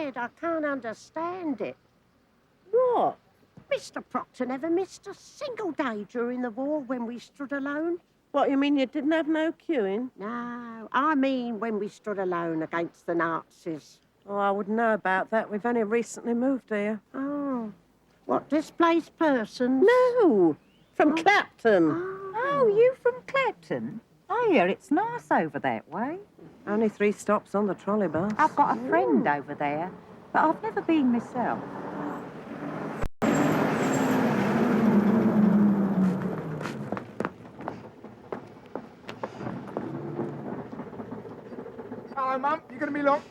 said, I can't understand it. What? Mr. Proctor never missed a single day during the war when we stood alone. What, you mean you didn't have no queuing? No, I mean when we stood alone against the Nazis. Oh, I wouldn't know about that. We've only recently moved here. Oh, what, displaced persons? No, from Clapton. Oh, you from Clapton? Oh, yeah, it's nice over that way. Only 3 stops on the trolley bus. I've got a friend over there, but I've never been myself. Hello, Mum. You going to be long?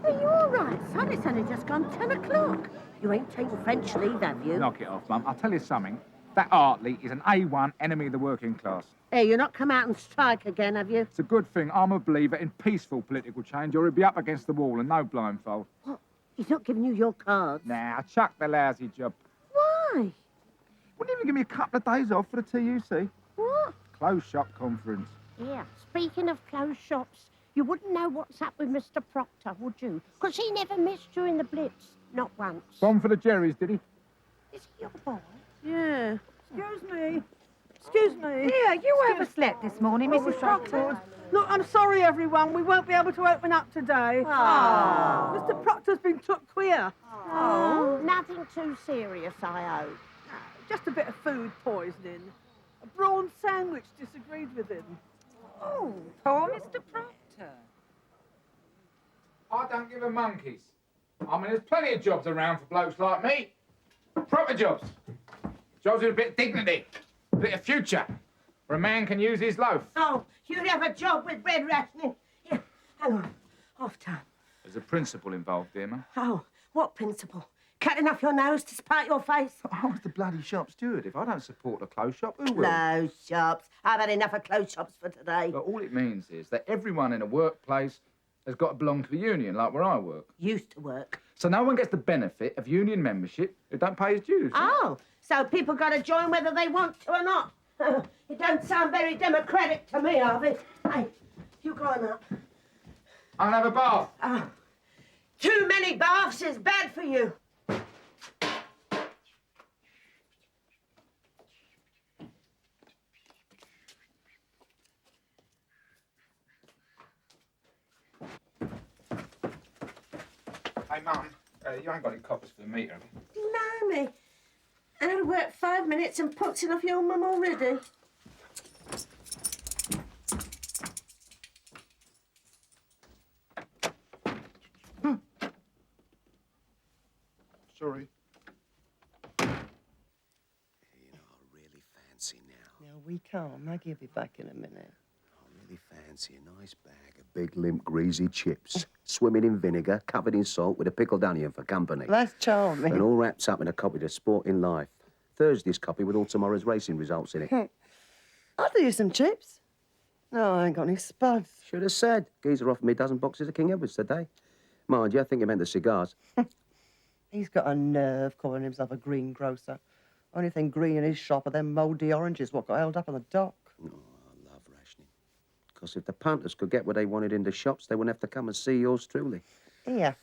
Are you all right, son? It's only just gone 10 o'clock. You ain't taken French leave, have you? Knock it off, Mum. I'll tell you something. That R.I.P is an A1 enemy of the working class. Hey, you're not come out and strike again, have you? It's a good thing. I'm a believer in peaceful political change, or he'd be up against the wall and no blindfold. What? He's not giving you your cards? Nah, chuck the lousy job. Why? Wouldn't even give me a couple of days off for the TUC. What? Closed shop conference. Yeah, speaking of closed shops, you wouldn't know what's up with Mr. Proctor, would you? Because he never missed during the Blitz. Not once. Gone for the Jerry's, did he? Is he your boy? Yeah. Excuse me. Excuse me. Yeah, you overslept this morning, Mrs. Proctor. Look, I'm sorry, everyone. We won't be able to open up today. Oh. Mr. Proctor's been took queer. Oh, nothing too serious, I hope. Just a bit of food poisoning. A brawn sandwich disagreed with him. Oh, poor Mr. Proctor. I don't give a monkeys. I mean, there's plenty of jobs around for blokes like me. Proper jobs. Jobs with a bit of dignity, a bit of future, where a man can use his loaf. Oh, you'd have a job with bread rationing. Yeah, hang on. Off time. There's a principle involved here, man. Oh, what principle? Cutting off your nose to spite your face? I was the bloody shop steward. If I don't support the clothes shop, who will? Clothes shops. I've had enough of clothes shops for today. But all it means is that everyone in a workplace has got to belong to the union, like where I work. Used to work. So no one gets the benefit of union membership who don't pay his dues. Oh, so people got to join whether they want to or not. It don't sound very democratic to me, Harvey. Hey, you going up? I'll have a bath. Oh, too many baths is bad for you. Hey, Mum, you ain't got any coppers for the meter, have you? Blimey. And I've worked 5 minutes and poked enough your mum already. Sorry. You know, I really fancy now. No, we can't. Maggie will be back in a minute. I really fancy a nice bag of big, limp, greasy chips, swimming in vinegar, covered in salt, with a pickled onion for company. That's charming. And all wrapped up in a copy of Sporting Life. Thursday's copy with all tomorrow's racing results in it. I'll do you some chips. No, I ain't got any spuds. Should have said. Geezer offered me a dozen boxes of King Edwards today. Mind you, I think he meant the cigars. He's got a nerve calling himself a greengrocer. Only thing green in his shop are them mouldy oranges what got held up on the dock. Oh, I love rationing. Because if the punters could get what they wanted in the shops, they wouldn't have to come and see yours truly. Here,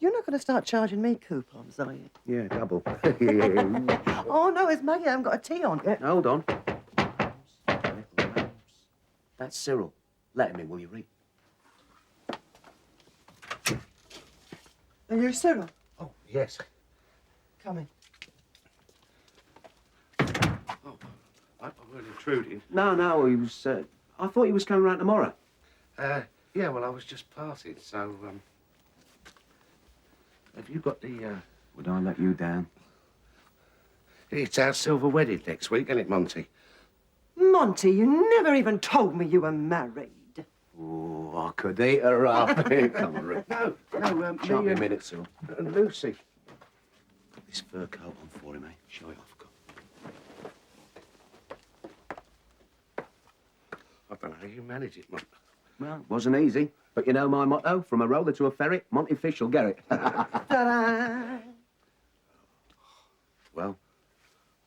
you're not going to start charging me coupons, are you? Yeah, double. Oh, no, it's Maggie. I haven't got a tea on yet. Hold on. That's Cyril. Let him in, will you, Reed? Are you Cyril? Oh, yes. Come in. Oh, I weren't intruding. No, he was, I thought he was coming round tomorrow. Yeah, well, I was just passing, so, have you got the, Would I let you down? It's our silver wedding next week, isn't it, Monty? Monty, you never even told me you were married. Oh, I could eat her up. Come on, Rick. No, Shan't be a minute, Cyril. Lucy. Put this fur coat on for him, eh? Show it off. I don't know how you manage it, Monty. Well, wasn't easy. But you know my motto, from a roller to a ferret, Monty Fish will get it. Ta-da! Well,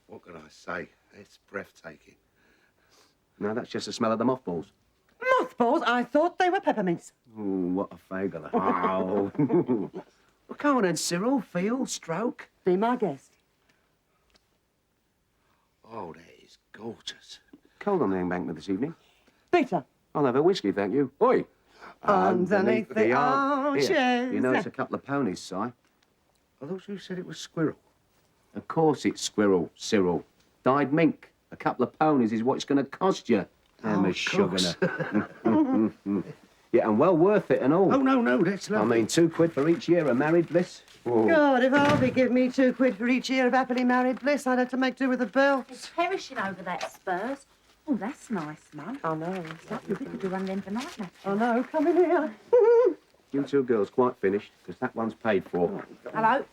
what can I say? It's breathtaking. No, that's just the smell of the mothballs. Mothballs? I thought they were peppermints. Oh, what a fagler. Oh. Well, come on then, Cyril. Feel, stroke. Be my guest. Oh, that is gorgeous. Cold on the embankment this evening. Peter. I'll have a whiskey, thank you. Oi! Underneath the arches. Here, you know it's a couple of ponies, Si. I thought you said it was squirrel. Of course it's squirrel, Cyril. Dyed mink. A couple of ponies is what it's going to cost you. Emma Sugar. Yeah, and well worth it and all. Oh, no, that's I mean, £2 for each year of married bliss. Oh. God, if Harvey give me £2 for each year of happily married bliss, I'd have to make do with the belt. He's perishing over that Spurs. Oh, that's nice, Mum. I know. It's like we could do one of them for night matches. I know. Come in here. You two girls quite finished, because that one's paid for. Hello?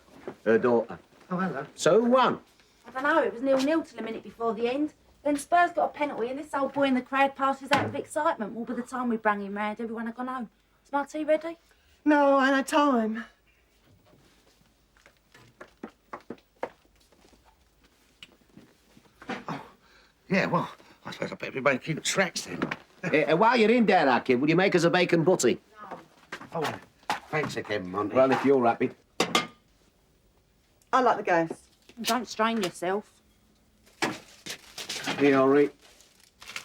Her daughter. Oh, hello. So who won? I don't know, it was 0-0 till a minute before the end. Then Spurs got a penalty and this old boy in the crowd passes out of excitement. Well, by the time we brung him round, everyone had gone home. Is my tea ready? No, I ain't had time. Yeah, well, I suppose I better be making tracks then. While you're in there, our kid, will you make us a bacon butty? Oh, thanks again, Monty. Well, if you're happy. I like the gas. Don't strain yourself. Here, Henri.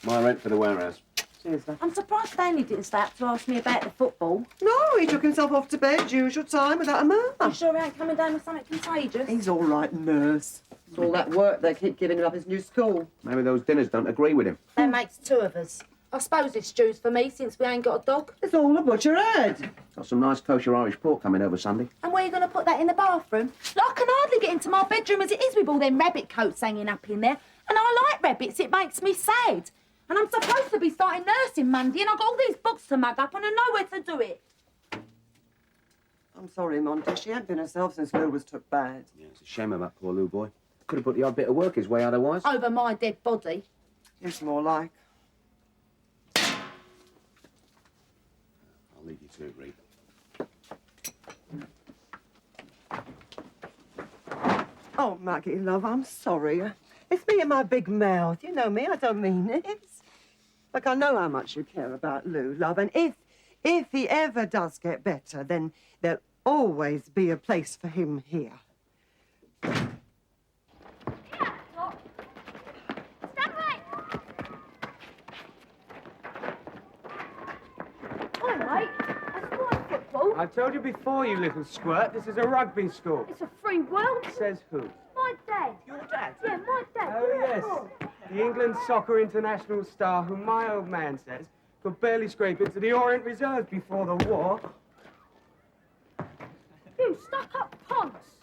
My rent for the warehouse. Cheers, love. I'm surprised Stanley didn't stay up to ask me about the football. No, he took himself off to bed, usual time, without a murmur. I'm sure he ain't coming down with something contagious. He's all right, nurse. It's all that work they keep giving him up his new school. Maybe those dinners don't agree with him. That makes two of us. I suppose it's stews for me since we ain't got a dog. It's all the butcher had. Got some nice kosher Irish pork coming over Sunday. And where are you going to put that in the bathroom? Like, I can hardly get into my bedroom as it is with all them rabbit coats hanging up in there. And I like rabbits, it makes me sad. And I'm supposed to be starting nursing Monday and I've got all these books to mug up and I know where to do it. I'm sorry, Monty. She ain't been herself since Lou was took bad. Yeah, it's a shame about poor Lou boy. Could have put the odd bit of work his way otherwise. Over my dead body. It's more like. I'll leave you to it, Reed. Oh, Maggie, love, I'm sorry. It's me and my big mouth. You know me, I don't mean it. Look, I know how much you care about Lou, love, and if he ever does get better, then there'll always be a place for him here. I told you before, you little squirt, this is a rugby school. It's a free world. Says who? My dad. Your dad? Yeah, my dad. Oh, yes. The England soccer international star who my old man says could barely scrape into the Orient Reserves before the war. You stuck-up ponce.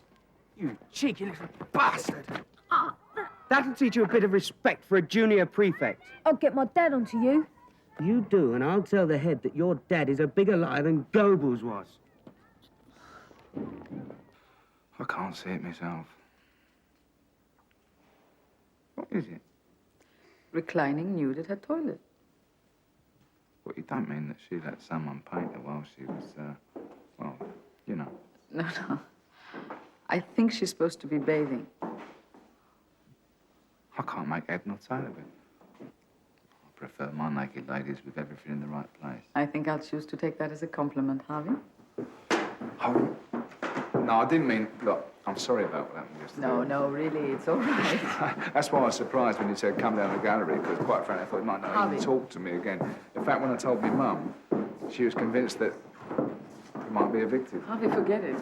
You cheeky little bastard. That'll teach you a bit of respect for a junior prefect. I'll get my dad onto you. You do, and I'll tell the head that your dad is a bigger liar than Goebbels was. I can't see it myself. What is it? Reclining nude at her toilet. Well, you don't mean that she let someone paint her while she was, well, you know. No, no. I think she's supposed to be bathing. I can't make head nor tail of it. I prefer my naked ladies with everything in the right place. I think I'll choose to take that as a compliment, Harvey. Oh, no, I didn't mean... Look, I'm sorry about what happened yesterday. No, no, really, it's all right. That's why I was surprised when you said come down the gallery, because quite frankly, I thought you might not Harvey. even talk to me again. In fact, when I told my mum, she was convinced that you might be evicted. Harvey, forget it.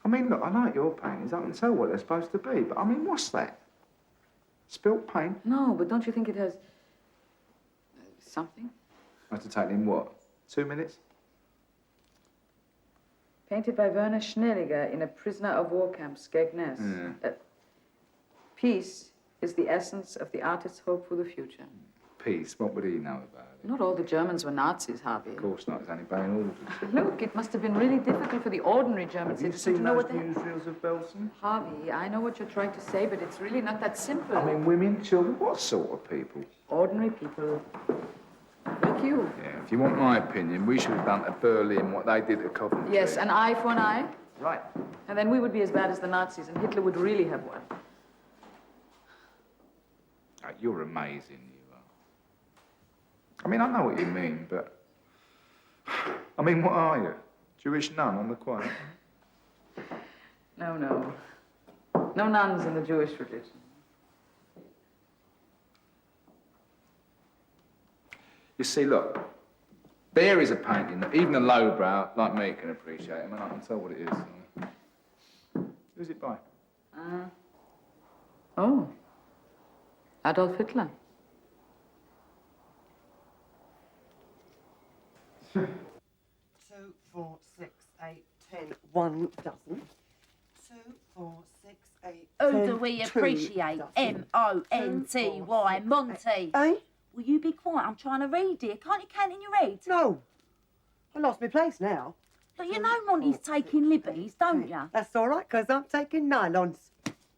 I mean, look, I like your paintings. I can tell what they're supposed to be, but I mean, what's that? Spilt paint? No, but don't you think it has... something? I have to take in what? 2 minutes? Painted by Werner Schnelliger in a prisoner of war camp, Skegness. Yeah. Peace is the essence of the artist's hope for the future. Peace. What would he know about it? Not all the Germans were Nazis, Harvey. Of course not. It's only paying orders. Look, it must have been really difficult for the ordinary German Have you citizens to seen know those what they... newsreels of Belsen? Harvey, I know what you're trying to say, but it's really not that simple. I mean, women, children, what sort of people? Ordinary people. Like you. Yeah, if you want my opinion, we should have done to Berlin what they did at Coventry. Yes, an eye for an eye. Right. And then we would be as bad as the Nazis, and Hitler would really have won. You're amazing, you are. I mean, I know what you mean, but I mean, what are you? Jewish nun on the quiet? No, no. No nuns in the Jewish religion. You see, look, there is a painting that even a lowbrow like me can appreciate. I mean, I can tell what it is. Who's it by? Oh. Adolf Hitler. 2, 4, 6, 8, 10, 1 dozen. 2, 4, 6, 8, Who 10, do we 2 appreciate? dozen. M-O-N-T-Y, Monty. Eh? Will you be quiet? I'm trying to read, dear. Can't you count in your head? No. I lost my place now. Look, you know Monty's taking liberties, don't you? That's all right, 'cause I'm taking nylons.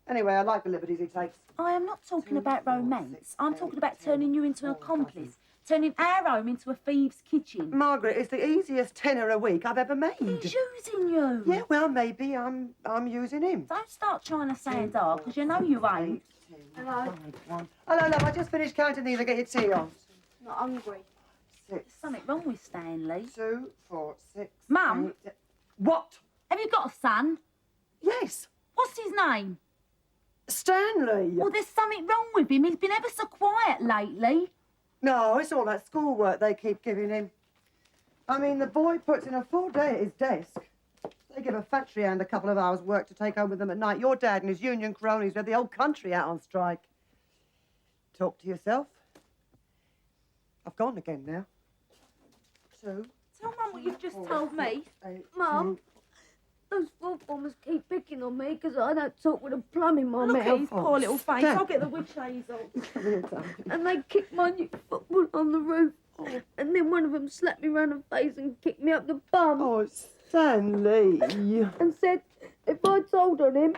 Anyway, I like the liberties he takes. I am not talking about romance. I'm talking about turning you into an accomplice. Turning our home into a thieves' kitchen. Margaret, it's the easiest tenner a week I've ever made. He's using you. Yeah, well, maybe I'm using him. Don't start trying to sound hard, because you know you ain't. Hello. Hello, love. I just finished counting these. I get your tea on. Not hungry. 6, There's something wrong with Stanley. 2, 4, 6. Mum? 8, What? Have you got a son? Yes, What's his name? Stanley. Well, there's something wrong with him. He's been ever so quiet lately. No, it's all that schoolwork they keep giving him. I mean, the boy puts in a full day at his desk. They give a factory hand a couple of hours' work to take home with them at night. Your dad and his union cronies have the whole country out on strike. Talk to yourself. I've gone again now. 2. Tell Mum what you've just told me. 8, Mum, those footballers keep picking on me because I don't talk with a plum in my Look at mouth. his poor little face. Stop. I'll get the witch hazel. And they kicked my new football on the roof. And then one of them slapped me round the face and kicked me up the bum. Oh, Stanley. And said if I told on him,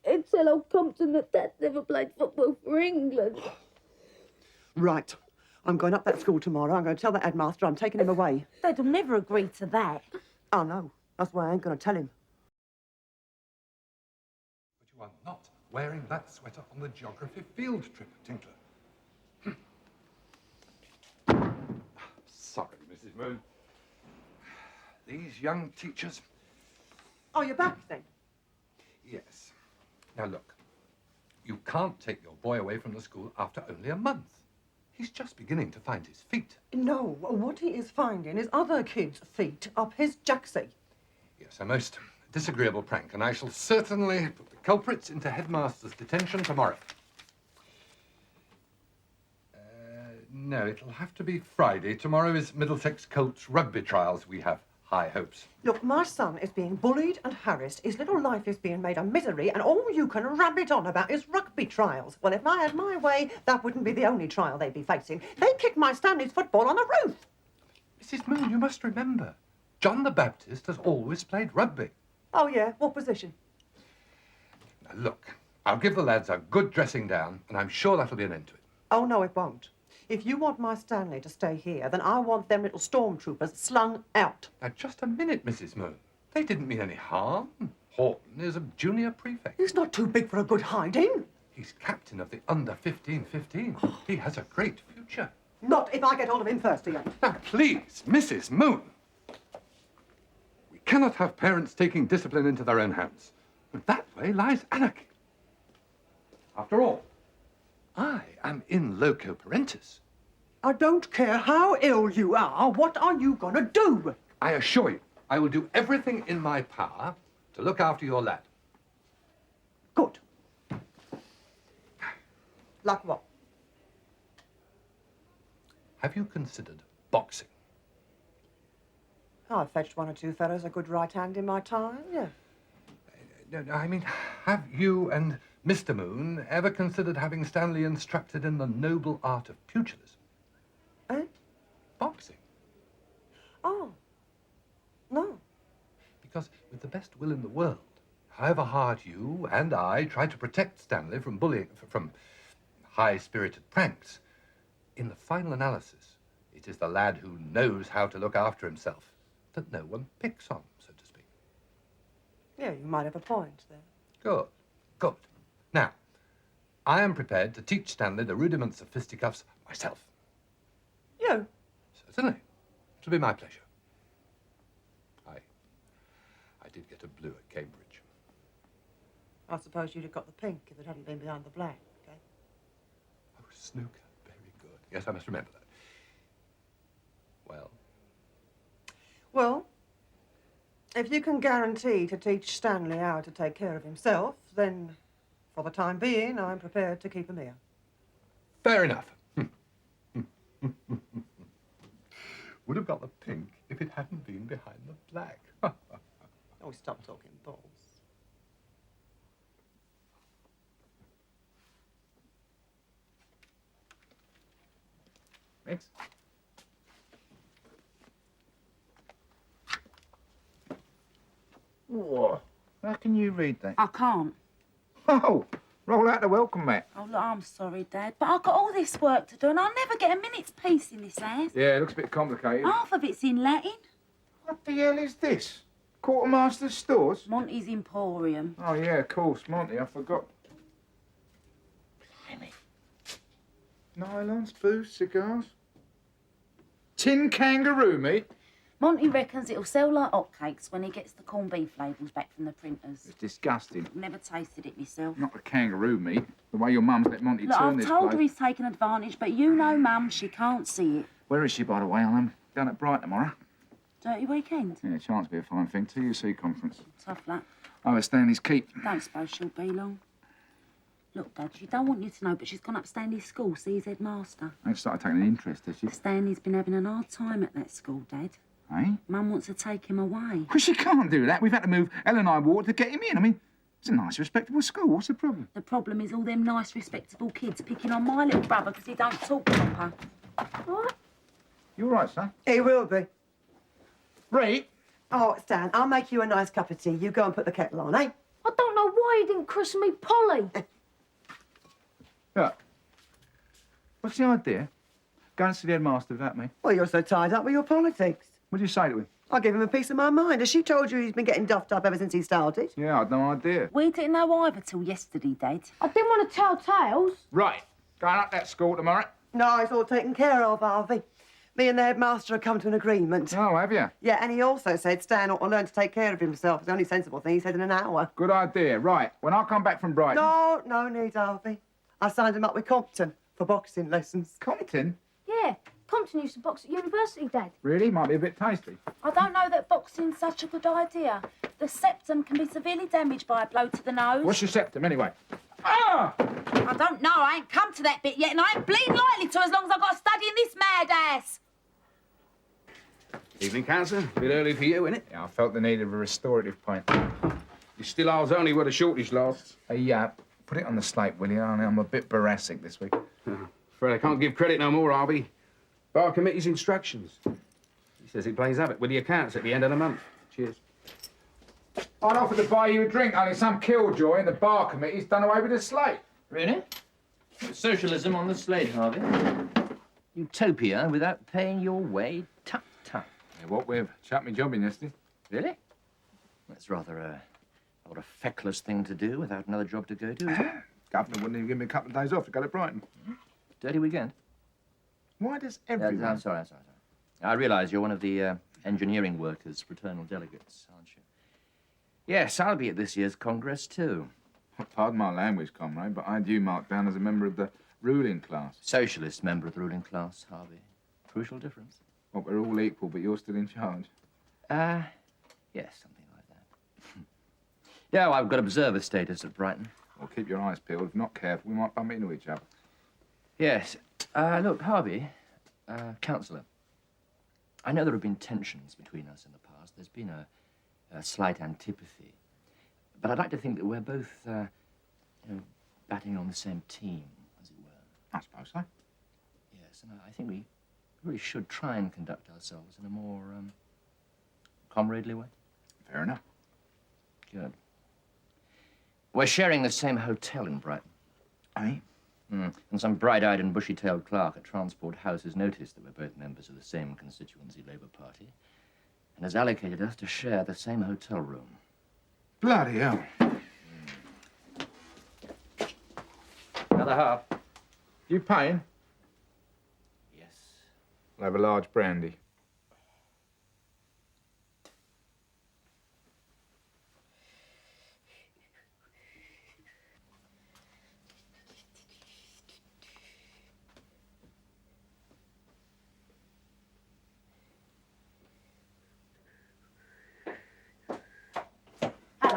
he'd tell old Compton that Dad never played football for England. Right. I'm going up that school tomorrow. I'm going to tell the headmaster I'm taking him away. Dad'll never agree to that. Oh, no. That's why I ain't going to tell him. But you are not wearing that sweater on the geography field trip, Tinkler. Sorry, Mrs. Moon. These young teachers... Oh, you're back then? Yes. Now, look. You can't take your boy away from the school after only a month. He's just beginning to find his feet. No, what he is finding is other kids' feet up his jacksie. Yes, a most disagreeable prank, and I shall certainly put the culprits into headmaster's detention tomorrow. No, it'll have to be Friday. Tomorrow is Middlesex Colts rugby trials. We have high hopes. Look, my son is being bullied and harassed. His little life is being made a misery, and all you can rabbit on about is rugby trials. Well, if I had my way, that wouldn't be the only trial they'd be facing. They kicked my Stanley's football on the roof. Mrs. Moon, you must remember, John the Baptist has always played rugby. Oh, yeah? What position? Now, look, I'll give the lads a good dressing down, and I'm sure that'll be an end to it. Oh, no, it won't. If you want my Stanley to stay here, then I want them little stormtroopers slung out. Now, just a minute, Mrs. Moon. They didn't mean any harm. Horton is a junior prefect. He's not too big for a good hiding. He's captain of the under-15-15. He has a great future. Not if I get hold of him first, Ian. Now, please, Mrs. Moon. We cannot have parents taking discipline into their own hands. And that way lies anarchy. After all, I am in loco parentis. I don't care how ill you are. What are you going to do? I assure you, I will do everything in my power to look after your lad. Good. Like what? Have you considered boxing? I've fetched one or two fellows a good right hand in my time, yeah. No, I mean, have you and Mr. Moon ever considered having Stanley instructed in the noble art of pugilism? Eh? Boxing. Oh. No. Because with the best will in the world, however hard you and I try to protect Stanley from bullying, from high-spirited pranks, in the final analysis, it is the lad who knows how to look after himself that no one picks on, so to speak. Yeah, you might have a point there. Good, good. Now, I am prepared to teach Stanley the rudiments of fisticuffs myself. You? Certainly. It'll be my pleasure. I did get a blue at Cambridge. I suppose you'd have got the pink if it hadn't been behind the black, eh? Oh, snooker. Very good. Yes, I must remember that. Well, Well, if you can guarantee to teach Stanley how to take care of himself, then for the time being, I'm prepared to keep him here. fair enough. Would have got the pink if it hadn't been behind the black. Oh, stop talking balls. Thanks. Whoa. How can you read that? I can't. Oh, roll out the welcome mat. Oh, look, I'm sorry, Dad, but I've got all this work to do and I'll never get a minute's peace in this house. Yeah, it looks a bit complicated. Half of it's in Latin. What the hell is this? Quartermaster's stores? Monty's Emporium. Oh, yeah, of course, Monty, I forgot. Blimey. Nylons, booze, cigars. Tin kangaroo meat? Monty reckons it'll sell like hotcakes when he gets the corned beef labels back from the printers. It's disgusting. I've never tasted it myself. Not the kangaroo meat. The way your mum's let Monty Look, turn I've this told her place. he's taken advantage, but you know, Mum, she can't see it. Where is she, by the way? I'm down at Brighton tomorrow. Dirty weekend. Yeah, chance to be a fine thing. TUC conference. Tough luck. Oh, at Stanley's Keep. Don't suppose she'll be long. Look, Dad, she don't want you to know, but she's gone up Stanley's school, see his headmaster. They've started taking an interest, has she? Stanley's been having an hard time at that school, Dad. Eh? Mum wants to take him away. Well, she can't do that. We've had to move Ellen and I water to get him in. I mean, it's a nice, respectable school. What's the problem? The problem is all them nice, respectable kids picking on my little brother because he don't talk proper. What? You all right, son? He will be. Reed? Oh, Stan, I'll make you a nice cup of tea. You go and put the kettle on, eh? I don't know why you didn't christen me Polly. Look. What's the idea? Go and see the headmaster without me. Well, you're so tied up with your politics. What did you say to him? I'll give him a piece of my mind. Has she told you he's been getting duffed up ever since he started? Yeah, I'd no idea. We didn't know either till yesterday, Dad. I didn't want to tell tales. Right. Going up that school tomorrow? No, it's all taken care of, Harvey. Me and the headmaster have come to an agreement. Oh, have you? Yeah, and he also said Stan ought to learn to take care of himself. It's the only sensible thing he said in an hour. Good idea. Right. When I come back from Brighton... No need, Harvey. I signed him up with Compton for boxing lessons. Compton? Yeah, Compton used to box at university, Dad. Really? Might be a bit tasty. I don't know that boxing's such a good idea. The septum can be severely damaged by a blow to the nose. What's your septum, anyway? Ah! I don't know. I ain't come to that bit yet, and I ain't bleeding likely to as long as I've got to study in this mad ass. Evening, Councillor. A bit early for you, innit? Yeah, I felt the need of a restorative pint. You still ours only where the shortage lasts. Hey, put it on the slate, will you? I'm a bit boracic this week. Afraid I can't give credit no more, Harvey. Bar committee's instructions. He says he plays havoc with the accounts at the end of the month. Cheers. I'd offer to buy you a drink, only some killjoy in the bar committee's done away with the slate. Really? Socialism on the slate, Harvey. Utopia without paying your way. Tut, tut. Yeah, what with? Chucked me job in yesterday. Really? That's rather a feckless thing to do without another job to go to, isn't it? Governor wouldn't even give me a couple of days off to go to Brighton. Dirty weekend. Why does everyone... I'm sorry. I realise you're one of the engineering workers' fraternal delegates, aren't you? Yes, I'll be at this year's Congress, too. Pardon my language, comrade, but I had you marked down as a member of the ruling class. Socialist member of the ruling class, Harvey. Crucial difference. Well, we're all equal, but you're still in charge. Yes, something like that. Yeah, I've got observer status at Brighton. Well, keep your eyes peeled. If not careful, we might bump into each other. Yes. Look, Harvey, Councillor, I know there have been tensions between us in the past. There's been a slight antipathy. But I'd like to think that we're both, batting on the same team, as it were. I suppose so. Yes, and I think we really should try and conduct ourselves in a more, comradely way. Fair enough. Good. We're sharing the same hotel in Brighton. Eh? And some bright-eyed and bushy-tailed clerk at Transport House has noticed that we're both members of the same constituency Labour Party and has allocated us to share the same hotel room. Bloody hell. Another half. You paying? Yes. I'll have a large brandy.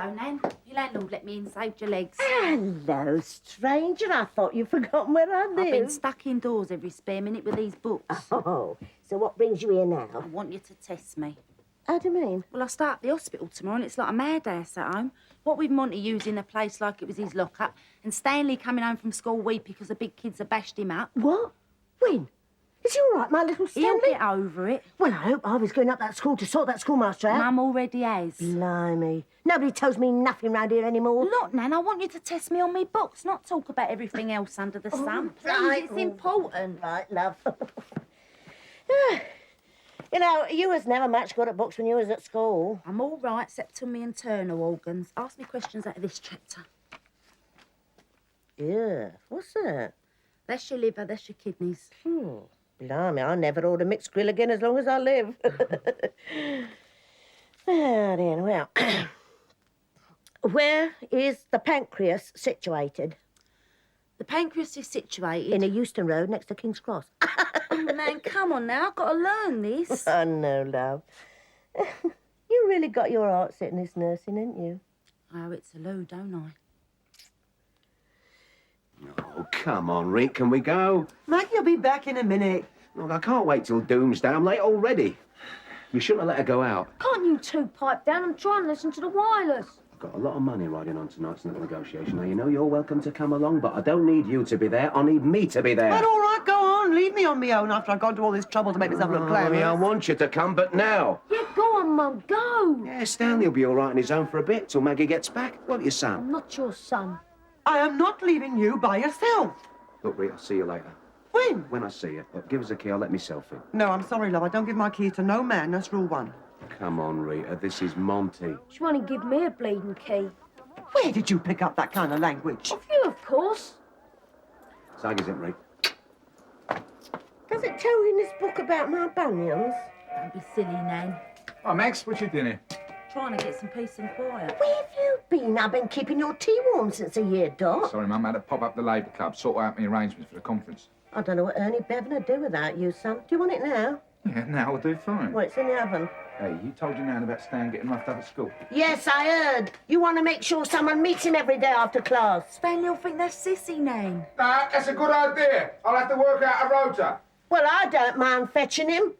Hello, Nan. Your landlord let me in, saved your legs. Hello, stranger. I thought you'd forgotten where I live. I've been stuck indoors every spare minute with these books. Oh, so what brings you here now? I want you to test me. How do you mean? Well, I start at the hospital tomorrow and it's like a madhouse at home. What with Monty using the place like it was his lock-up and Stanley coming home from school weeping because the big kids have bashed him up. What? When? Is he all right, my little Stanley? He'll get over it. Well, I hope Harvey's going up that school to sort that schoolmaster out. Mum already has. Blimey. Nobody tells me nothing round here anymore. Look, Nan, I want you to test me on me books, not talk about everything else under the sun. Please, right. it's important. Right, love. You know, you was never much good at books when you was at school. I'm all right, except to me internal organs. Ask me questions out of this chapter. Yeah, what's that? That's your liver, that's your kidneys. Blimey, I'll never order mixed grill again as long as I live. Ah, then, well, where is the pancreas situated? The pancreas is situated... In a Euston Road next to King's Cross. Man, come on now, I've got to learn this. I know, love. You really got your heart set in this nursing, ain't you? I owe it to Lou, don't I? Oh, come on, Rick, can we go? Maggie will be back in a minute. Look, I can't wait till doomsday. I'm late already. You shouldn't have let her go out. Can't you two pipe down and try and listen to the wireless? I've got a lot of money riding on tonight's little negotiation. Now, you know you're welcome to come along, but I don't need you to be there. I need me to be there. Well, all right, go on. Leave me on my own after I've gone to all this trouble to make myself look glamorous. I want you to come, but now. Yeah, go on, Mum, go. Yeah, Stanley will be all right on his own for a bit till Maggie gets back. Won't you, son? I'm not your son. I am not leaving you by yourself. Look, Rick, I'll see you later. When? When I see you. Look, give us a key, I'll let myself in. No, I'm sorry, love. I don't give my keys to no man. That's rule one. Come on, Rita, this is Monty. She want to give me a bleeding key. Where did you pick up that kind of language? Of you, of course. Zag is it, Rick? Does it tell you in this book about my bunions? Don't be silly, Nan. Oh, Max, what you doing here? Trying to get some peace and quiet. Where have you been? I've been keeping your tea warm since a year, Dot. Sorry, Mum, I had to pop up the Labour Club, sort out my arrangements for the conference. I don't know what Ernie Bevan would do without you, son. Do you want it now? Yeah, now I'll do fine. Well, it's in the oven. Hey, you told your nan about Stan getting roughed up at school? Yes, I heard. You want to make sure someone meets him every day after class. Stanley will think that's sissy, Nan. Nah, that's a good idea. I'll have to work out a rota. Well, I don't mind fetching him.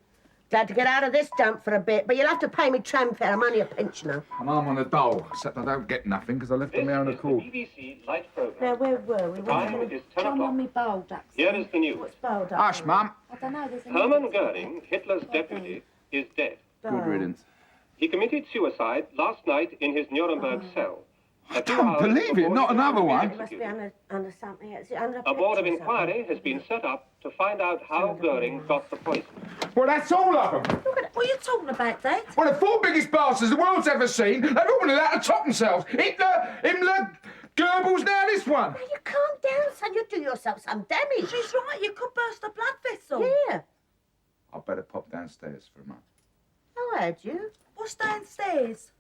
Glad to get out of this dump for a bit, but you'll have to pay me tram fare. I'm only a pensioner. I'm arm on the dole, except I don't get nothing because I left on my own accord. BBC Light Program. Now, where were we? Time is 10 Come on o'clock. me bowl, ducks. Here is the news. What's bowled up? Hush, Mum. I don't know, there's a... Hermann Goering, Hitler's deputy, is dead. Good riddance. He committed suicide last night in his Nuremberg cell. I can't believe it, not another one. It must be under something. Is it under A board of petrol inquiry has been set up to find out how Goering got the poison. Well, that's all of them. Look at it. What are you talking about, Dad? Well, the four biggest bastards the world's ever seen, they've all been allowed to top themselves. Himmler, Goebbels, now this one. Now, you calm down, son. You'll do yourself some damage. She's right, you could burst a blood vessel. Yeah. I better pop downstairs for a moment. Oh, had you? What's downstairs?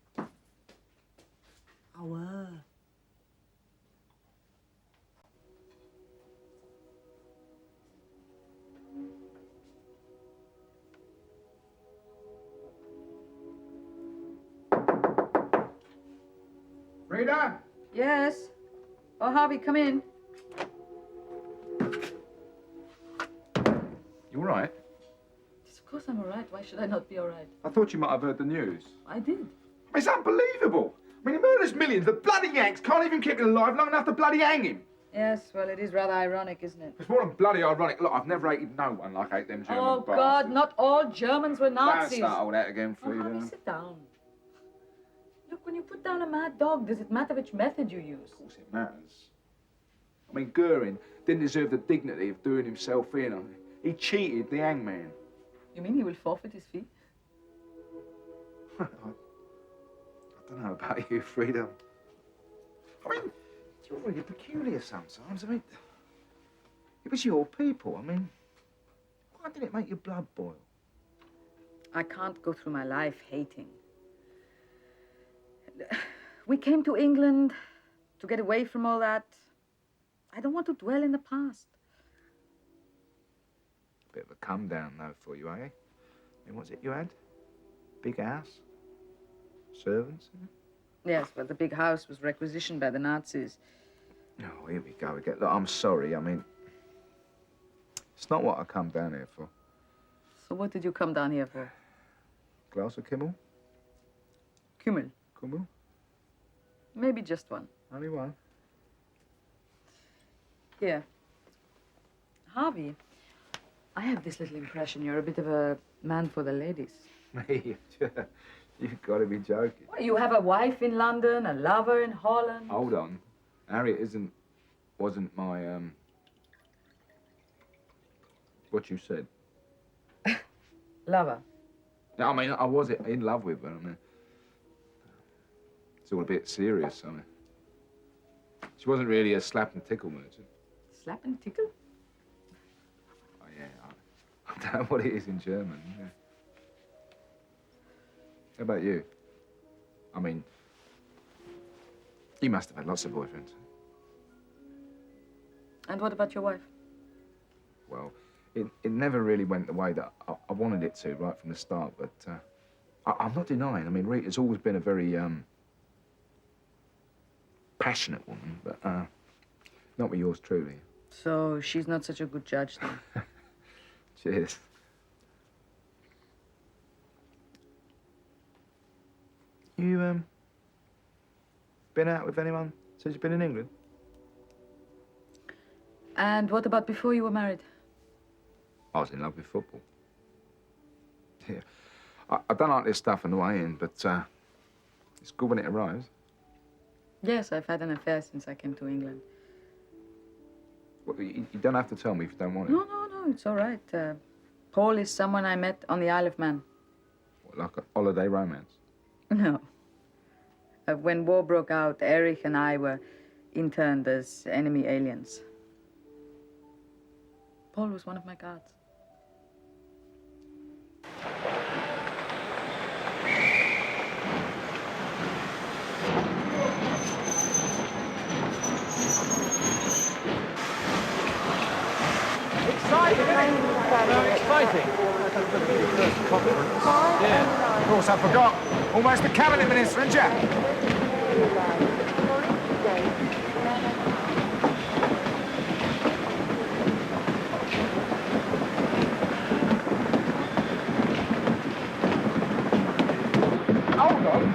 Oh, Frida? Yes? Oh, Harvey, come in. You all right? Yes, of course I'm all right. Why should I not be all right? I thought you might have heard the news. I did. It's unbelievable. I mean, he murders millions. The bloody Yanks can't even keep him alive long enough to bloody hang him. Yes, well, it is rather ironic, isn't it? It's more than bloody ironic. Look, I've never hated no one like I hate them German Oh, bastards. God, not all Germans were Nazis. Don't start all that again, Oh, Frida. Harvey, sit down. Look, when you put down a mad dog, does it matter which method you use? Of course it matters. I mean, Goering didn't deserve the dignity of doing himself in. I mean, he cheated the hangman. You mean he will forfeit his fee? I don't know about you, Frida. I mean, you're really peculiar sometimes. I mean, it was your people. I mean, why did it make your blood boil? I can't go through my life hating. We came to England to get away from all that. I don't want to dwell in the past. Bit of a come down, though, for you, eh? I mean, what's it you had? Big house? Servants? Yes, well, the big house was requisitioned by the Nazis. Oh, here we go again. Look, I'm sorry. I mean, it's not what I come down here for. So what did you come down here for? Glass of Kimmel? Kümmel. Kimmel? Maybe just one. Only one. Here. Harvey, I have this little impression you're a bit of a man for the ladies. Me? You've got to be joking. Well, you have a wife in London, a lover in Holland. Hold on. Harriet wasn't my, what you said. Lover. No, I mean, I was in love with her. I mean, it's all a bit serious. I mean, she wasn't really a slap and tickle merchant. Slap and tickle? Oh, yeah, I don't know what it is in German. Yeah. How about you? I mean, you must have had lots of boyfriends. And what about your wife? Well, it never really went the way that I wanted it to right from the start, but I'm not denying. I mean, Rita's always been a very passionate woman, but not with yours truly. So she's not such a good judge then? Cheers. You been out with anyone since you've been in England? And what about before you were married? I was in love with football. Yeah. I don't like this stuff on the way in, but it's good when it arrives. Yes, I've had an affair since I came to England. Well, you don't have to tell me if you don't want it. No, it's all right. Paul is someone I met on the Isle of Man. What, like a holiday romance? No. When war broke out, Erich and I were interned as enemy aliens. Paul was one of my guards. Exciting! Exciting! Yeah. Of course, I forgot. Almost a cabinet minister, and Jack. Hold on.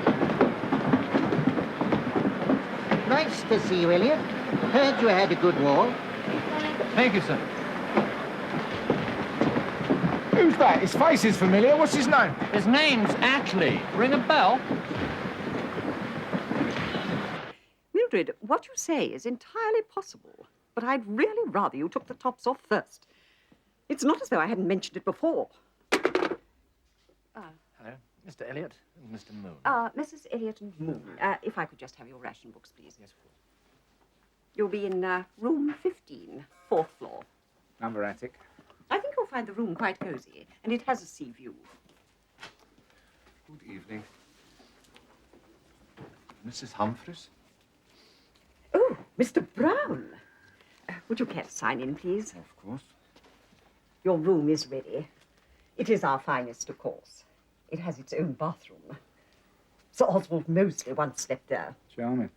Nice to see you, Elliot. Heard you had a good war. Thank you, sir. Who's that? His face is familiar. What's his name? His name's Atlee. Ring a bell? Mildred, what you say is entirely possible, but I'd really rather you took the tops off first. It's not as though I hadn't mentioned it before. Hello, Mr. Elliot and Mr. Moon. Mrs. Elliot and Moon, if I could just have your ration books, please. Yes, of course. You'll be in room 15, 4th floor. Number attic. I think you'll find the room quite cozy, and it has a sea view. Good evening. Mrs. Humphreys? Oh, Mr. Brown. Would you care to sign in, please? Of course. Your room is ready. It is our finest, of course. It has its own bathroom. Sir Oswald Mosley once slept there. Charming.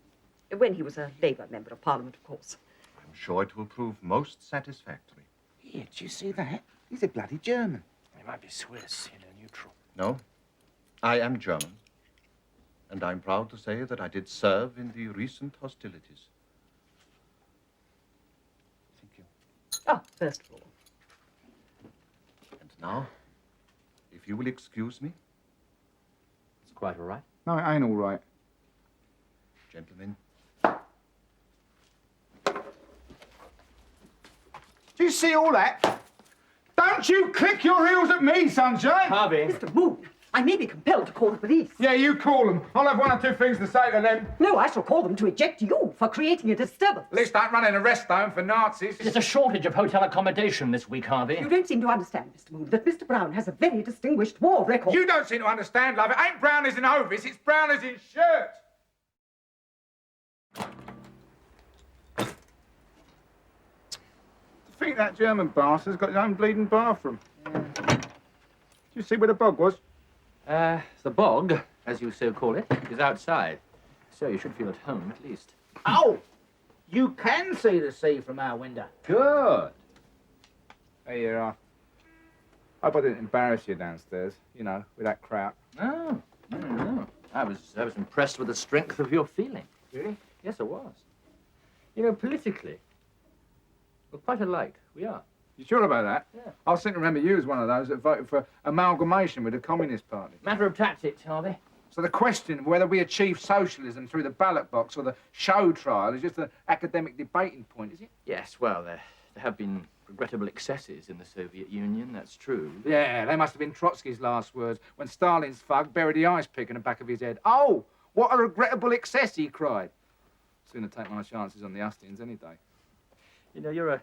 When he was a Labour Member of Parliament, of course. I'm sure it will prove most satisfactory. Here, do you see that? He's a bloody German. He might be Swiss, neutral. No, I am German. And I'm proud to say that I did serve in the recent hostilities. Thank you. Ah, first floor. And now, if you will excuse me. It's quite all right. No, it ain't all right. Gentlemen. Do you see all that? Don't you click your heels at me, sunshine! Harvey. Mr. Moon, I may be compelled to call the police. Yeah, you call them. I'll have one or two things to say to them. No, I shall call them to eject you for creating a disturbance. At least don't run in a rest home for Nazis. There's a shortage of hotel accommodation this week, Harvey. You don't seem to understand, Mr. Moon, that Mr. Brown has a very distinguished war record. You don't seem to understand, love. It ain't brown as in Ovis, it's brown as in shirt. I think that German bastard's got his own bleeding bathroom. Did you see where the bog was? The bog, as you so call it, is outside. so. You should feel at home, at least. Oh! You can see the sea from our window. Good. Hey, hope I didn't embarrass you downstairs, you know, with that crowd. No, no. I was impressed with the strength of your feeling. Really? Yes, I was. You know, politically, we're quite alike. We are. You sure about that? Yeah. I seem to remember you as one of those that voted for amalgamation with the Communist Party. Matter of tactics, Harvey. So the question of whether we achieve socialism through the ballot box or the show trial is just an academic debating point, is it? Yes, well, there have been regrettable excesses in the Soviet Union, that's true. Yeah, they must have been Trotsky's last words when Stalin's thug buried the ice pick in the back of his head. Oh, what a regrettable excess, he cried. Sooner take my chances on the hustings any day. You know, you're a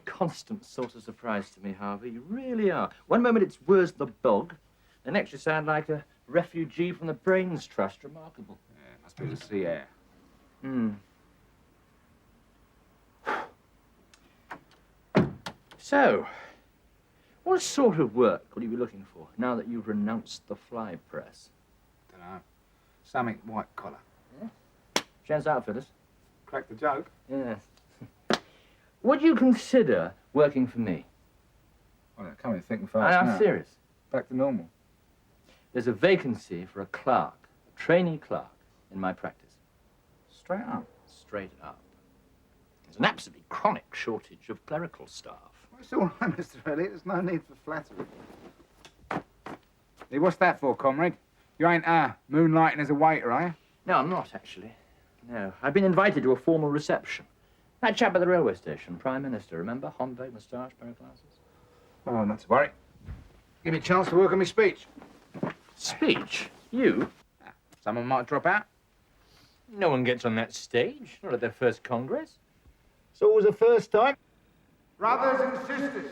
constant source of surprise to me, Harvey. You really are. One moment it's worse the bog, the next you sound like a refugee from the Brains Trust. Remarkable. Yeah, must be the sea air. So, what sort of work will you be looking for now that you've renounced the fly press? Dunno. Something white collar. Yeah? Chance outfitters? Crack the joke. Yes. Would you consider working for me? Well, they're coming thick and fast now. I'm serious. Back to normal. There's a vacancy for a clerk, a trainee clerk, in my practice. Straight up? Straight up. There's an absolutely chronic shortage of clerical staff. Well, it's all right, Mr. Elliot. There's no need for flattery. Hey, what's that for, comrade? You ain't, moonlighting as a waiter, are you? No, I'm not, actually. No. I've been invited to a formal reception. That chap at the railway station, Prime Minister, remember? Homburg, moustache, pair of glasses. Oh, not to worry. Give me a chance to work on my speech. Speech? You? Someone might drop out. No one gets on that stage, not at their first Congress. It's always a first time. Brothers and sisters,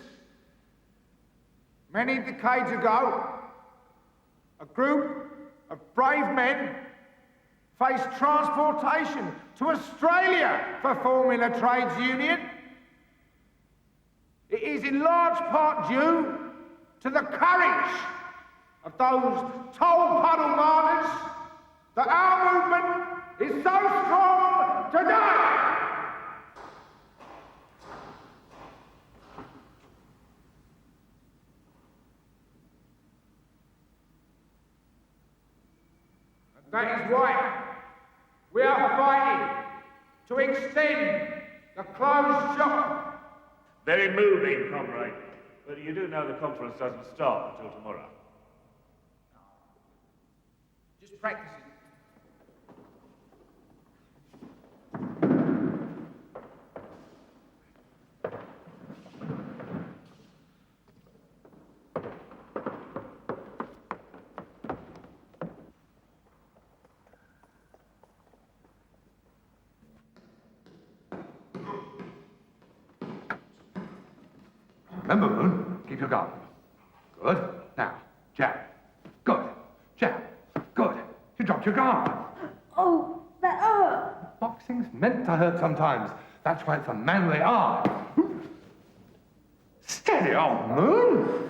many decades ago, a group of brave men faced transportation to Australia for forming a trades union. It is in large part due to the courage of those toll puddle martyrs that our movement is so strong today. That is why we are fighting to extend the closed shop. Very moving, comrade. But you do know the conference doesn't start until tomorrow. Just practicing. Remember, Moon, keep your guard. Good. Now, jab. Good. Jab. Good. You dropped your guard. Oh, that hurt. Boxing's meant to hurt sometimes. That's why it's a manly art. Steady on, Moon.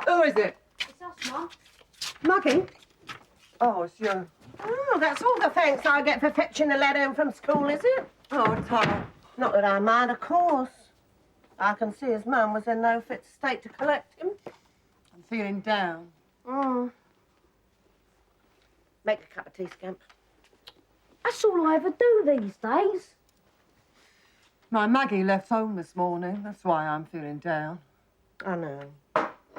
Who is it? It's us, Mum. Maggie? Oh, it's you. Oh, that's all the thanks I get for fetching a lad home from school, is it? Oh, Tom. Not that I mind, of course. I can see his mum was in no fit state to collect him. I'm feeling down. Mm. Make a cup of tea, Scamp. That's all I ever do these days. My Maggie left home this morning. That's why I'm feeling down. I know.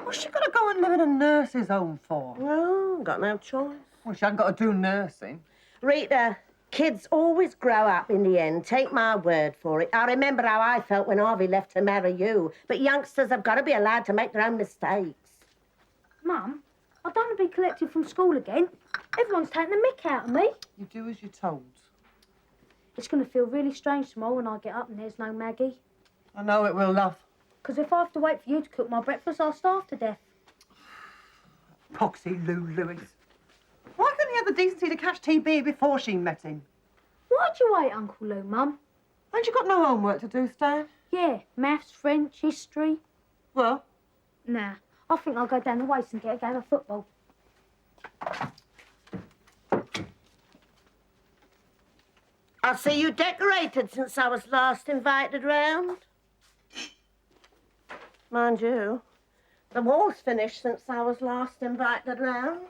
What's she got to go and live in a nurse's home for? No, got no choice. Well, she hasn't got to do nursing. Rita, kids always grow up in the end. Take my word for it. I remember how I felt when Harvey left to marry you. But youngsters have got to be allowed to make their own mistakes. Mum, I don't want to be collected from school again. Everyone's taking the mick out of me. You do as you're told. It's going to feel really strange tomorrow when I get up and there's no Maggie. I know it will, love. Because if I have to wait for you to cook my breakfast, I'll starve to death. Poxy Lou Lewis. Why couldn't he have the decency to catch TB before she met him? Why'd you wait, Uncle Lou, Mum? Ain't you got no homework to do, Stan? Yeah, maths, French, history. Well? Nah, I think I'll go down the waste and get a game of football. I see you decorated since I was last invited round. Mind you, the wall's finished since I was last invited round.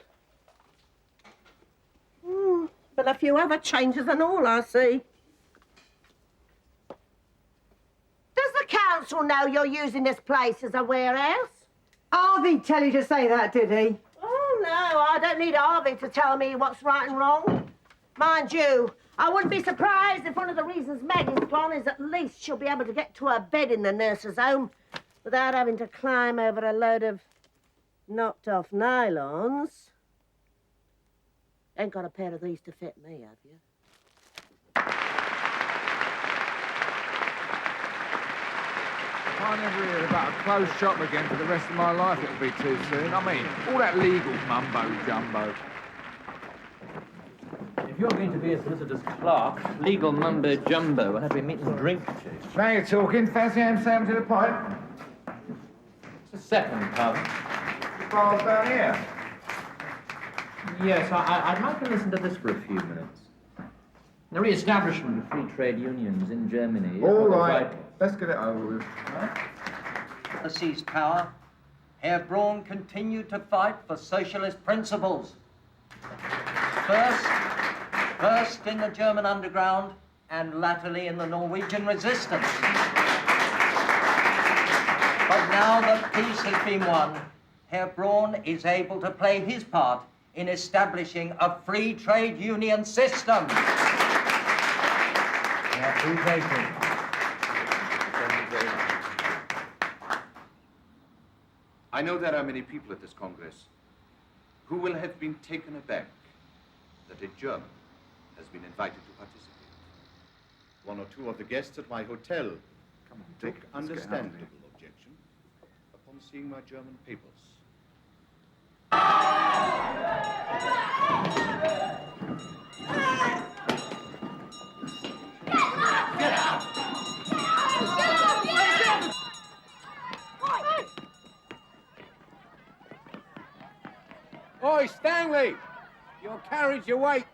But a few other changes and all, I see. Does the council know you're using this place as a warehouse? Harvey tell you to say that, did he? Oh, no, I don't need Harvey to tell me what's right and wrong. Mind you, I wouldn't be surprised if one of the reasons Maggie's gone is at least she'll be able to get to her bed in the nurse's home without having to climb over a load of knocked-off nylons. Ain't got a pair of these to fit me, have you? I never hear about a closed shop again for the rest of my life. It'll be too soon. I mean, all that legal mumbo-jumbo. If you're going to be a solicitor's clerk, legal mumbo-jumbo will have to be meat and drink, Chief. Now you're talking. Fancy ham sandwich to the pint? It's a second, pardon. The bar's down here. Yes, I'd like to listen to this for a few minutes. The re-establishment of free trade unions in Germany... All right. Let's get it over with. The seized power, Herr Braun continued to fight for socialist principles. First in the German underground and latterly in the Norwegian resistance. But now that peace has been won, Herr Braun is able to play his part in establishing a free trade union system. I know there are many people at this Congress who will have been taken aback that a German has been invited to participate. One or two of the guests at my hotel took understandable objection upon seeing my German papers. Oi, Stanley! Your carriage awaits.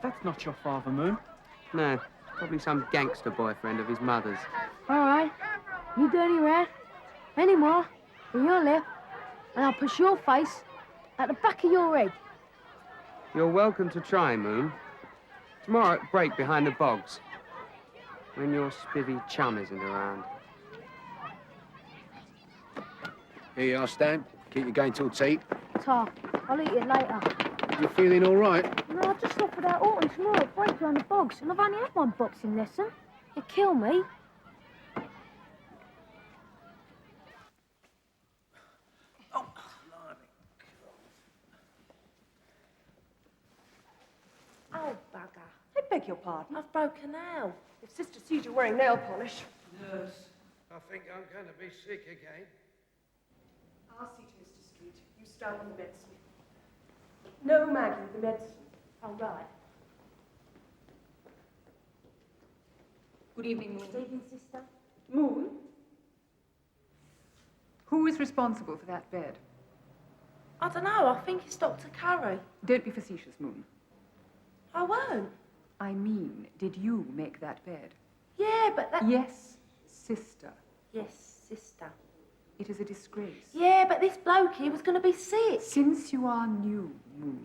That's not your father, Moon. No, probably some gangster boyfriend of his mother's. All right. You dirty rat. Any more in your lip, and I'll push your face at the back of your head. You're welcome to try, Moon. Tomorrow at break behind the bogs. When your spivvy chum isn't around. Here you are, Stan. Keep you going till tea. Ta, I'll eat it later. You feeling all right? No, I just offered out Autumn tomorrow at break behind the bogs, and I've only had one boxing lesson. It'd kill me. Oh, bugger. I beg your pardon. I've broken out. If Sister sees you wearing nail polish. Nurse, I think I'm going to be sick again. I'll see to Mr. Street. You start on the medicine. No, Maggie, the medicine. All right. Good evening, Moon. Good evening, sister. Moon? Who is responsible for that bed? I don't know. I think it's Dr. Curry. Don't be facetious, Moon. I won't. I mean, did you make that bed? Yeah, but that... Yes, sister. Yes, sister. It is a disgrace. Yeah, but this bloke here was going to be sick. Since you are new, Moon,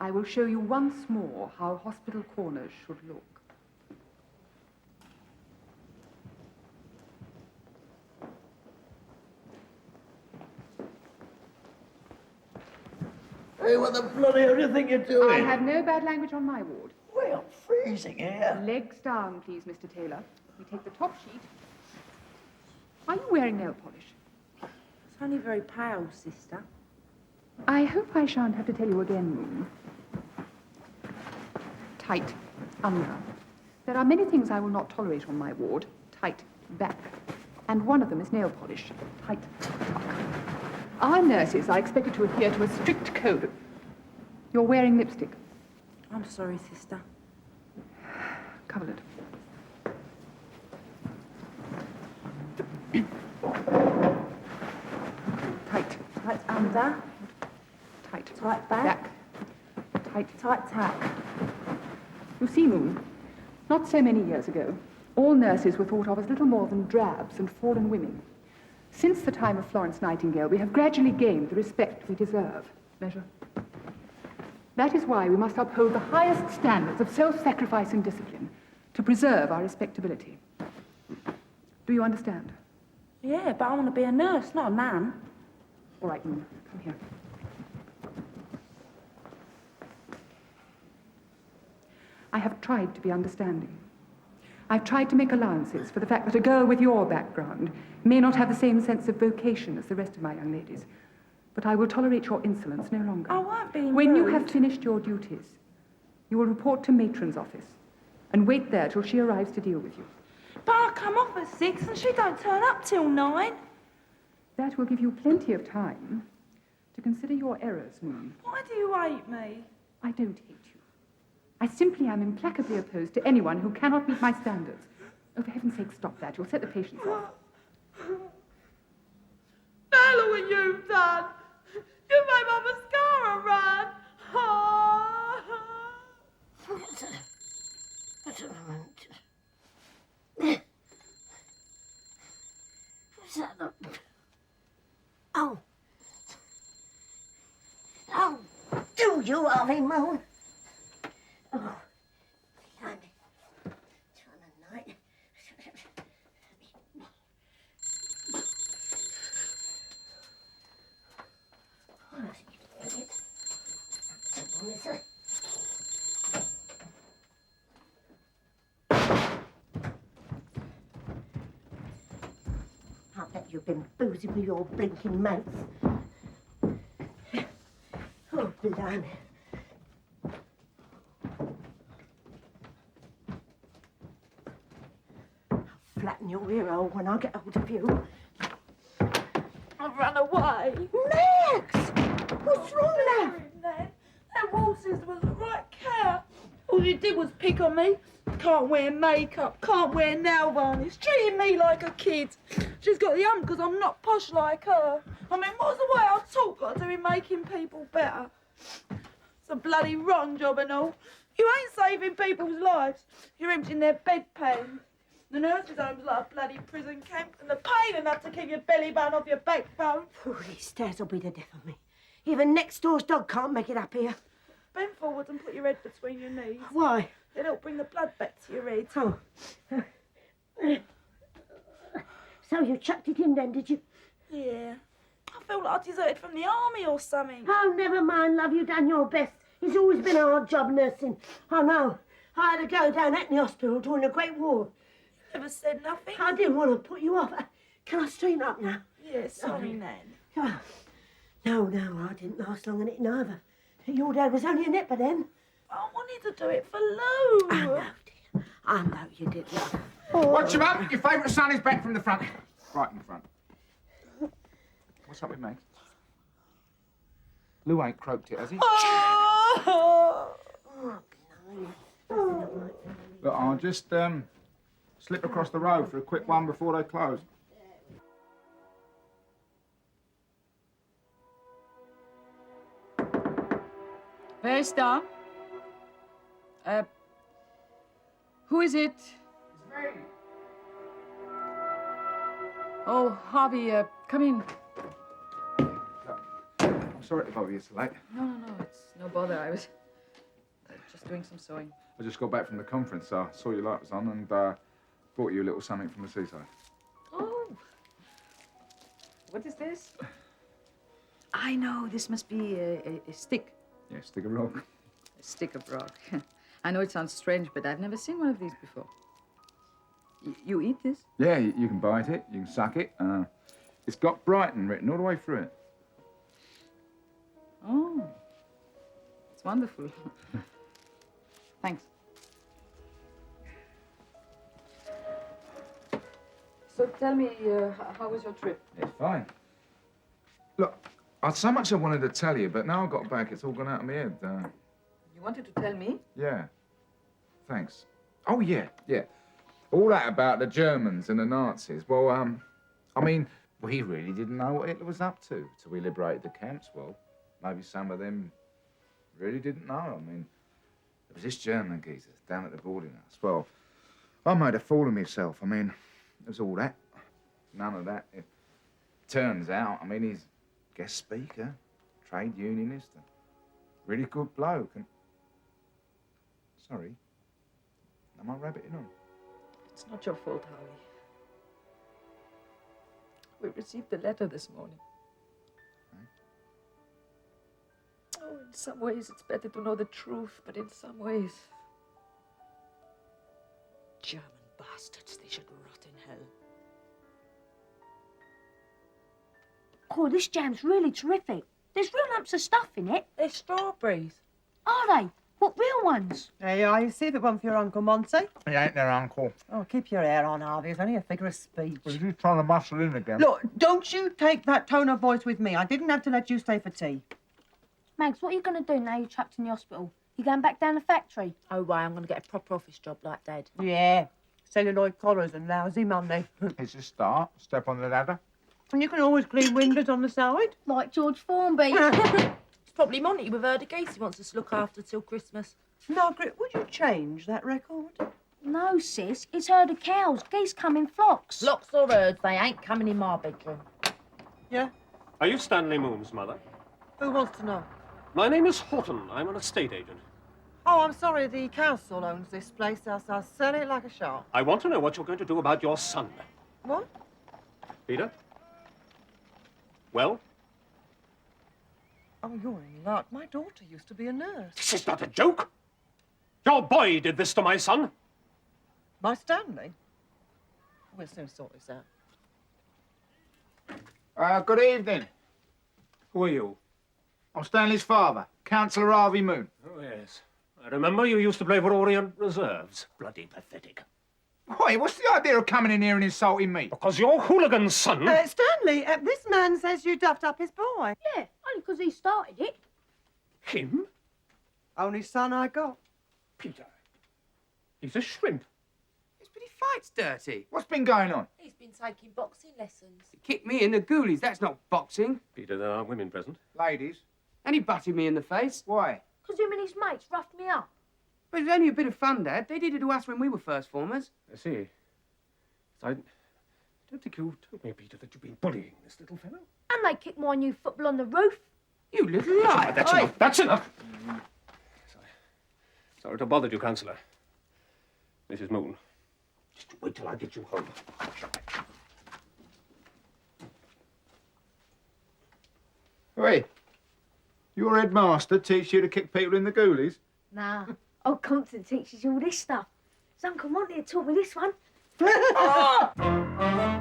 I will show you once more how hospital corners should look. Hey, what the bloody hell do you think you're doing? I have no bad language on my ward. Well, I'm freezing here. Legs down, please, Mr. Taylor. We take the top sheet. Are you wearing nail polish? It's only very pale, sister. I hope I shan't have to tell you again, Moon. Tight, under. There are many things I will not tolerate on my ward. Tight, back. And one of them is nail polish. Tight, up. Our nurses are expected to adhere to a strict code. You're wearing lipstick. I'm sorry, sister. Coverlet. Tight. Tight under. Tight. Tight back. Tight. Tight tack. You see, Moon, not so many years ago, all nurses were thought of as little more than drabs and fallen women. Since the time of Florence Nightingale, we have gradually gained the respect we deserve. Measure. That is why we must uphold the highest standards of self-sacrifice and discipline to preserve our respectability. Do you understand? Yeah, but I want to be a nurse, not a nan. All right, Moon, come here. I have tried to be understanding. I've tried to make allowances for the fact that a girl with your background may not have the same sense of vocation as the rest of my young ladies. But I will tolerate your insolence no longer. I won't be When you rude. have finished your duties, you will report to matron's office and wait there till she arrives to deal with you. But I come off at 6 and she don't turn up till 9. That will give you plenty of time to consider your errors, Moon. Why do you hate me? I don't hate you. I simply am implacably opposed to anyone who cannot meet my standards. Oh, for heaven's sake, stop that. You'll set the patients off. Now look what you've done. You made my mascara run. What's that? Oh. Oh, do you, Harvey Moon? Oh, blimey. Time of night. I bet you've been boozing with your blinking mates. Oh, blimey. I'll flatten your ear hole when I get hold of you. I've run away. Max! What's wrong, love? That Walters was a right cow. All you did was pick on me. Can't wear makeup, can't wear nail varnish, treating me like a kid. She's got the hump because I'm not posh like her. I mean, what's the way I talk got to do with making people better? It's a bloody rotten job and all. You ain't saving people's lives. You're emptying their bedpans. The nurses' home's like a bloody prison camp, and the pain enough to keep your belly button off your backbone. Oh, these stairs will be the death of me. Even next door's dog can't make it up here. Bend forward and put your head between your knees. Why? It'll bring the blood back to your head. Oh. So you chucked it in then, did you? Yeah. I feel like I deserted from the army or something. Oh, never mind, love. You've done your best. It's always been a hard job nursing. I know. I had to go down at the hospital during the Great War. Never said nothing. I didn't want to put you off. Can I straighten up now? Yeah, sorry, Nan. Oh. No, I didn't last long in it neither. Your dad was only a nipper then. I wanted to do it for Lou. I know, dear. I know you did, love. Watch him up. Your favourite son is back from the front. Right in the front. What's up with Meg? Lou ain't croaked it, has he? Look, I'll just slip across the road for a quick one before they close. Where is Star? Who is it? It's me. Oh, Harvey, come in. I'm sorry to bother you so late. No, it's no bother. I was just doing some sewing. I just got back from the conference, so I saw your light was on and brought you a little something from the seaside. Oh. What is this? I know, this must be a stick. Yeah, stick of rock. A stick of rock. I know it sounds strange, but I've never seen one of these before. You eat this? Yeah, you can bite it, you can suck it. It's got Brighton written all the way through it. Oh, it's wonderful. Thanks. So tell me, how was your trip? It's fine. Look, I'd so much I wanted to tell you, but now I got back, it's all gone out of my head. You wanted to tell me? Yeah. Thanks. Oh, yeah. All that about the Germans and the Nazis. Well, I mean, we really didn't know what Hitler was up to till we liberated the camps. Well, maybe some of them really didn't know. I mean, there was this German geezer down at the boarding house. Well, I made a fool of myself. I mean, there was all that. None of that. It turns out, I mean, he's guest speaker, trade unionist, a really good bloke. And sorry, am I rabbiting on? It's not your fault, Harvey. We received a letter this morning. Oh, in some ways it's better to know the truth, but in some ways... German bastards, they should rot in hell. Oh, this jam's really terrific. There's real lumps of stuff in it. They're strawberries. Are they? What, real ones? There you are. You see if it one for your Uncle Monty. He ain't their uncle. Oh, keep your hair on, Harvey. It's only a figure of speech. Was he trying to muscle in again? Look, don't you take that tone of voice with me. I didn't have to let you stay for tea. Mags, what are you going to do now you're trapped in the hospital? You going back down the factory? Oh, right, I'm going to get a proper office job like Dad. Yeah, celluloid collars and lousy money. It's a start. Step on the ladder. And you can always clean windows on the side. Like George Formby. It's probably Monty with Herder Geese he wants us to look after till Christmas. Margaret, would you change that record? No, sis, it's herd of cows. Geese come in flocks. Flocks or herds, they ain't coming in my bedroom. Yeah? Are you Stanley Moon's mother? Who wants to know? My name is Horton. I'm an estate agent. Oh, I'm sorry, the council owns this place, else I'll sell it like a shark. I want to know what you're going to do about your son. What? Peter? Well? Oh, you're in luck. My daughter used to be a nurse. This is not a joke. Your boy did this to my son. My Stanley? We'll soon sort this out. Good evening. Who are you? I'm Stanley's father, Councillor Harvey Moon. Oh, yes. I remember you used to play for Orient Reserves. Bloody pathetic. Why, what's the idea of coming in here and insulting me? Because your hooligan son... Stanley, this man says you duffed up his boy. Yeah, only because he started it. Him? Only son I got. Peter. He's a shrimp. But he fights dirty. What's been going on? He's been taking boxing lessons. He kicked me in the ghoulies. That's not boxing. Peter, there are women present. Ladies. And he butted me in the face. Why? Because him and his mates roughed me up. But it was only a bit of fun, Dad. They did it to us when we were first formers. I see. I don't think you told me, Peter, that you've been bullying this little fellow. And they kicked my new football on the roof. You little liar. That's enough. That's enough. Sorry to bother you, Councillor. Mrs. Moon, just wait till I get you home. Hey, your headmaster teach you to kick people in the ghoulies? Nah, old Compton teaches you all this stuff. His Uncle Monty had taught me this one. Ah!